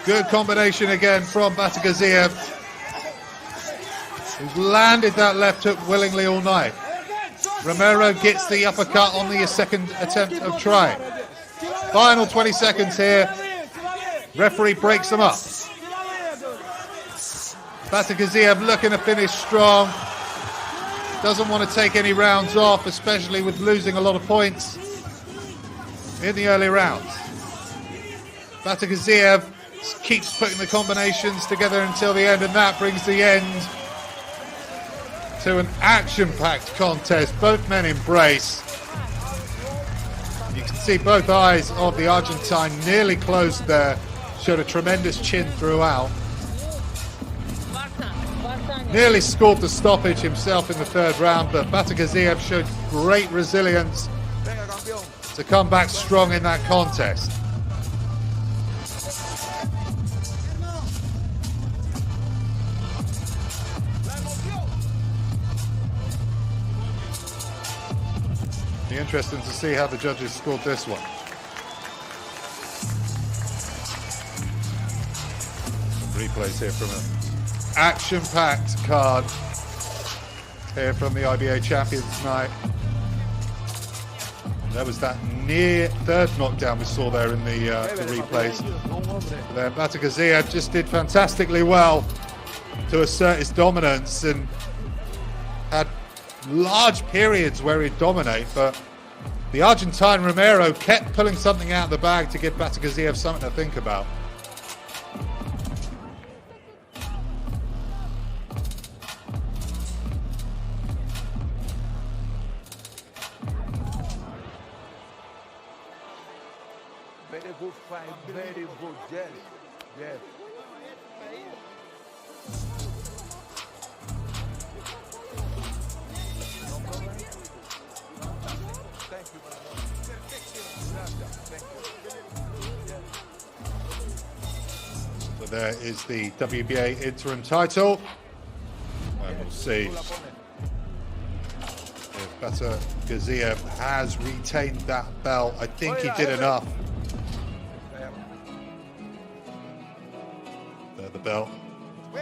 Good combination again from Batyrgaziev, who's landed that left hook willingly all night. Romero gets the uppercut on the second attempt of trying. Final 20 seconds here. Referee breaks them up. Batyrgaziev looking to finish strong. Doesn't want to take any rounds off, especially with losing a lot of points in the early rounds. Batyrgaziev keeps putting the combinations together until the end, and that brings the end to an action-packed contest. Both men embrace. You can see both eyes of the Argentine nearly closed there. Showed a tremendous chin throughout. Nearly scored the stoppage himself in the third round, but Batyrgaziev showed great resilience to come back strong in that contest. Be interesting to see how the judges scored this one. Replays here from an action-packed card here from the IBA champions tonight. There was that near third knockdown we saw there in the replays. There, Batyrgaziev just did fantastically well to assert his dominance and had large periods where he'd dominate, but the Argentine Romero kept pulling something out of the bag to give Batyrgaziev something to think about. Very good fight, very good, yes, yes. No problem. Thank you, So there is the WBA interim title, and we'll see if Batyrgaziev has retained that belt. I think he did enough. There, the belt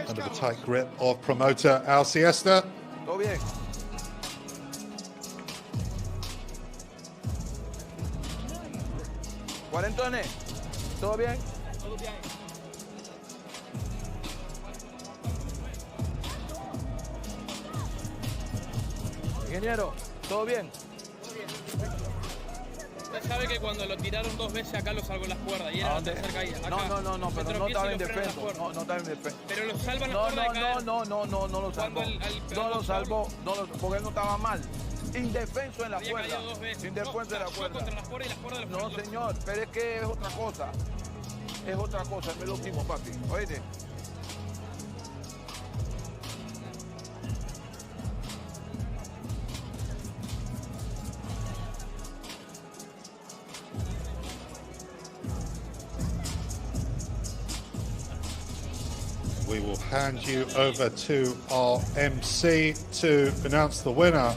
under the tight grip of promoter Al Siesta. Todo bien. Cuarentones, ¿todo bien? Todo bien. Ingeniero, ¿todo bien? Usted sabe que cuando lo tiraron dos veces acá lo salvó las cuerdas y era la tercera caída. Acá, No, pero no estaba en defensa. No estaba en defensa. Pero lo salvan las cuerdas de caer. No lo salvó. No lo salvó, porque él no estaba mal. Indefenso en la cuerda. Indefenso en la cuerda. Contra las cuerdas y las cuerdas de los No, señor, pero es que es otra cosa. Es otra cosa, es lo mismo, papi. Oíste. we will hand you over to our MC to announce the winner.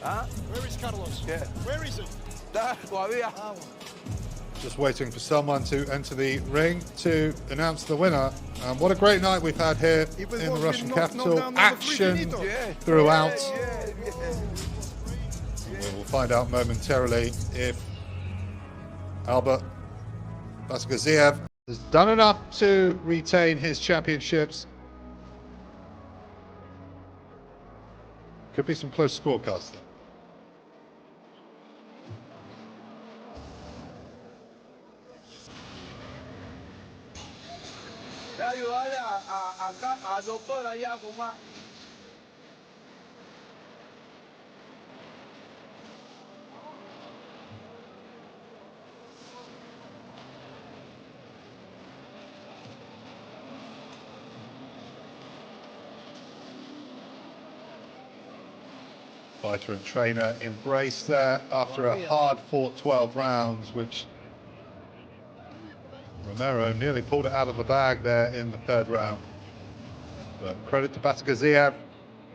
¿Ah? Where is Carlos? ¿Qué? Where is it? Todavía. Just waiting for someone to enter the ring to announce the winner. What a great night we've had here in the Russian capital. Action throughout. We will find out momentarily if Albert Batyrgaziev has done enough to retain his championships. Could be some close scorecards there. Ayudarle a doctor allá a fumar. Fighter and trainer embrace there after a hard-fought 12 rounds, which Romero nearly pulled it out of the bag there in the third round. But credit to Batyrgaziev,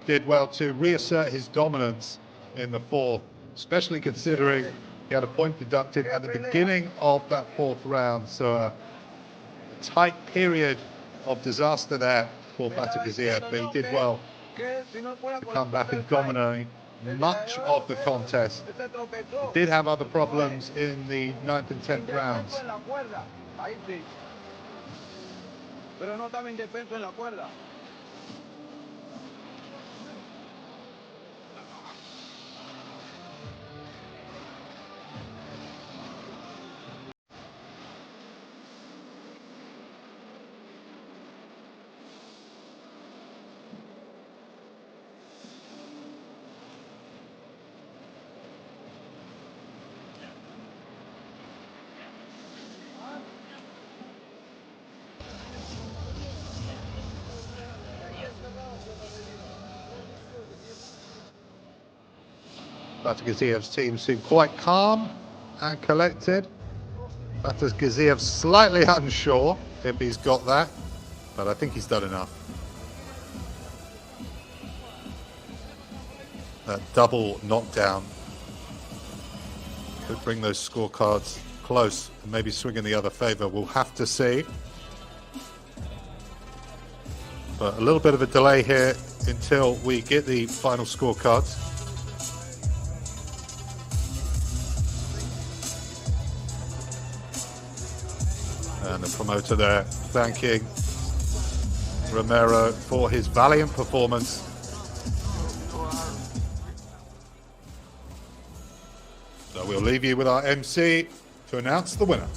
did well to reassert his dominance in the fourth, especially considering he had a point deducted at the beginning of that fourth round. So a tight period of disaster there for Batyrgaziev, but he did well to come back and dominate much of the contest. He did have other problems in the 9th and 10th rounds. Ahí sí. Pero no estaba indefenso en la cuerda. Batyrgaziev's team seemed quite calm and collected. Batyrgaziev slightly unsure if he's got that, but I think he's done enough. That double knockdown could bring those scorecards close and maybe swing in the other favor. We'll have to see. But a little bit of a delay here until we get the final scorecards. And the promoter there thanking Romero for his valiant performance. So we'll leave you with our MC to announce the winner.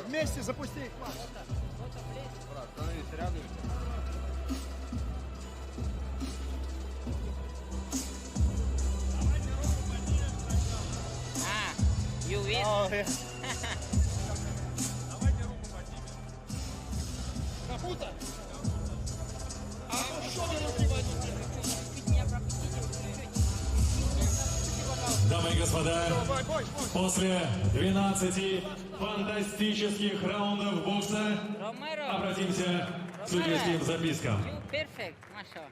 Вместе запусти. You win. Oh, yeah. Капута. Дамы и господа, после 12 фантастических раундов бокса обратимся к судейским запискам. Perfect, Masha.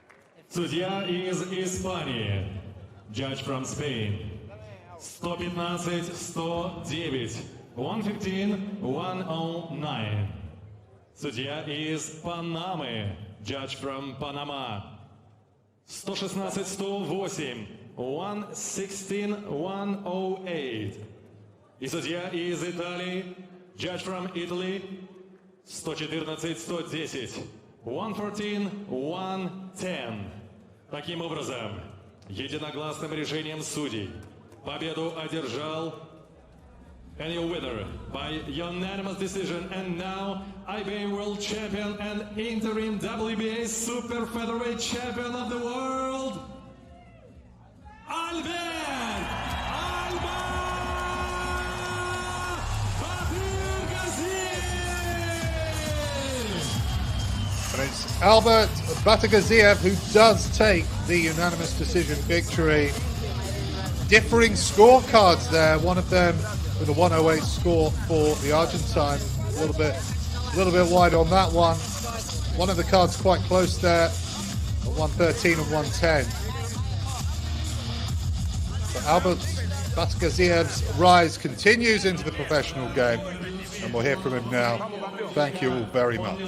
Судья из Испании, judge from Spain, 115-109, 115-109. Судья из Панамы, judge from Panama, 116-108, 116-108. И судья из Италии, judge from Italy, 114-110. 114-110. Таким образом, единогласным решением судей победу одержал and your winner by unanimous decision, and now IBA World Champion and Interim WBA Super Featherweight Champion of the World, Batyrgaziev! And it's Albert Batyrgaziev who does take the unanimous decision victory. Differing scorecards there, one of them with a 108 score for the Argentine, a little bit wide on that one. One of the cards quite close there, at 113 and 110. But Albert Batyrgaziev's rise continues into the professional game, and we'll hear from him now. Thank you all very much.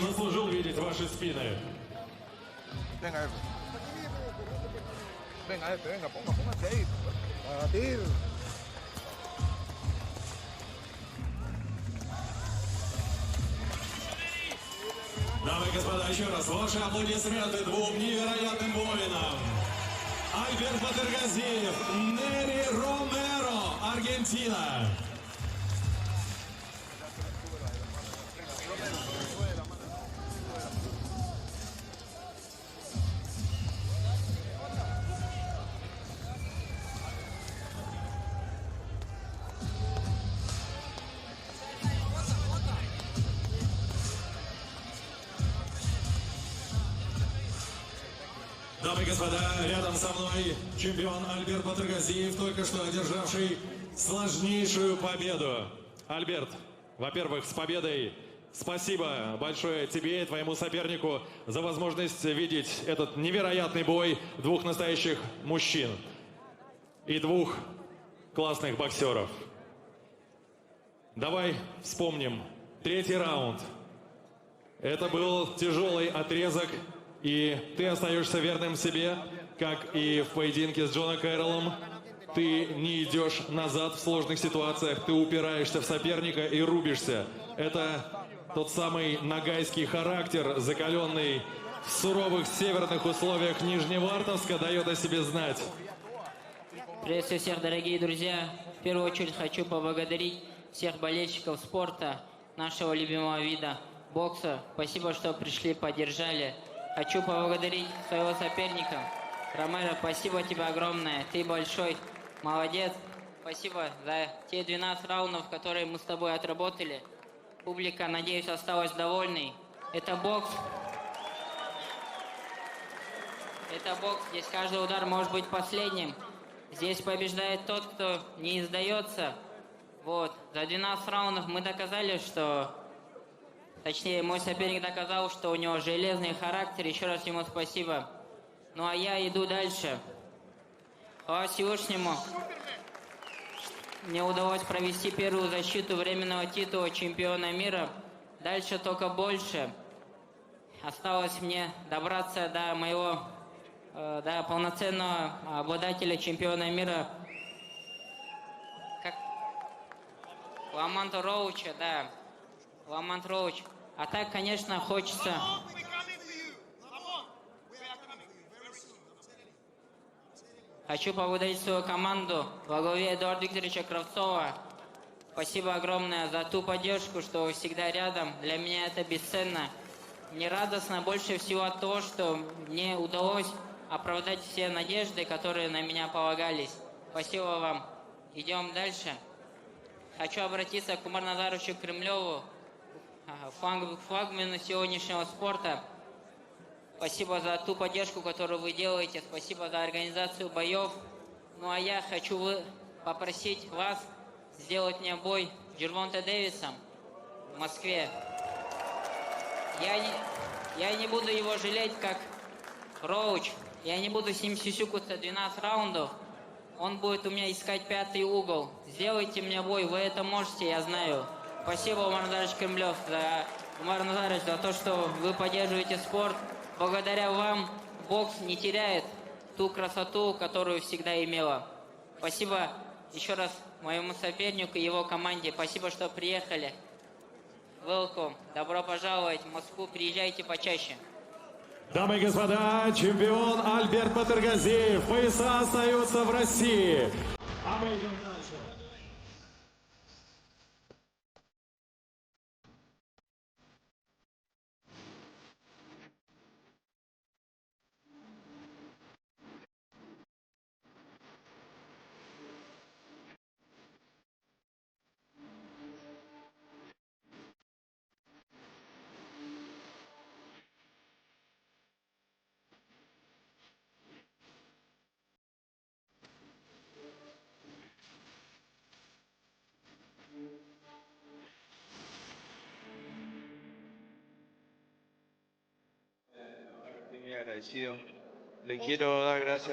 Дамы и господа, еще раз ваши аплодисменты двум невероятным воинам. Альберт Батyrgaziev, Neri Romero, Аргентина. Дамы и господа, рядом со мной чемпион Альберт Батyrgaziev, только что одержавший сложнейшую победу. Альберт, во-первых, с победой. Спасибо большое тебе и твоему сопернику за возможность видеть этот невероятный бой двух настоящих мужчин и двух классных боксеров. Давай вспомним. Третий раунд. Это был тяжелый отрезок. И ты остаешься верным себе, как и в поединке с Джоном Кэрролом. Ты не идешь назад в сложных ситуациях, ты упираешься в соперника и рубишься. Это тот самый нагайский характер, закаленный в суровых северных условиях Нижневартовска, дает о себе знать. Приветствую всех, дорогие друзья. В первую очередь хочу поблагодарить всех болельщиков спорта, нашего любимого вида бокса. Спасибо, что пришли, поддержали. Хочу поблагодарить своего соперника. Ромеро, спасибо тебе огромное. Ты большой молодец. Спасибо за те 12 раундов, которые мы с тобой отработали. Публика, надеюсь, осталась довольной. Это бокс. Это бокс. Здесь каждый удар может быть последним. Здесь побеждает тот, кто не сдается. Вот. За 12 раундов мы доказали, что... Точнее, мой соперник доказал, что у него железный характер. Еще раз ему спасибо. Ну а я иду дальше. Слава Всевышнему. Мне удалось провести первую защиту временного титула чемпиона мира. Дальше только больше. Осталось мне добраться до моего, до полноценного обладателя чемпиона мира. Как Ламанто Роуча, да. Ламант Роуч. А так, конечно, хочется... Хочу поблагодарить свою команду во главе Эдуарда Викторовича Кравцова. Спасибо огромное за ту поддержку, что вы всегда рядом. Для меня это бесценно. Мне радостно больше всего от того, что мне удалось оправдать все надежды, которые на меня полагались. Спасибо вам. Идем дальше. Хочу обратиться к Умару Назаровичу Кремлеву, флагману сегодняшнего спорта. Спасибо за ту поддержку, которую вы делаете. Спасибо за организацию боев. Ну а я хочу попросить вас сделать мне бой с Джервонте Дэвисом в Москве. Я не буду его жалеть, как Роуч. Я не буду с ним сюсюкаться 12 раундов. Он будет у меня искать пятый угол. Сделайте мне бой, вы это можете, я знаю. Спасибо, Умар Назарович Кремлев, Умар Назарович, за то, что вы поддерживаете спорт. Благодаря вам бокс не теряет ту красоту, которую всегда имела. Спасибо еще раз моему сопернику и его команде. Спасибо, что приехали. Welcome. Добро пожаловать в Москву. Приезжайте почаще. Дамы и господа, чемпион Альберт Батyrgaziev. Пояса остаются в России. А мы идем дальше. Estoy muy agradecido. Le quiero dar gracias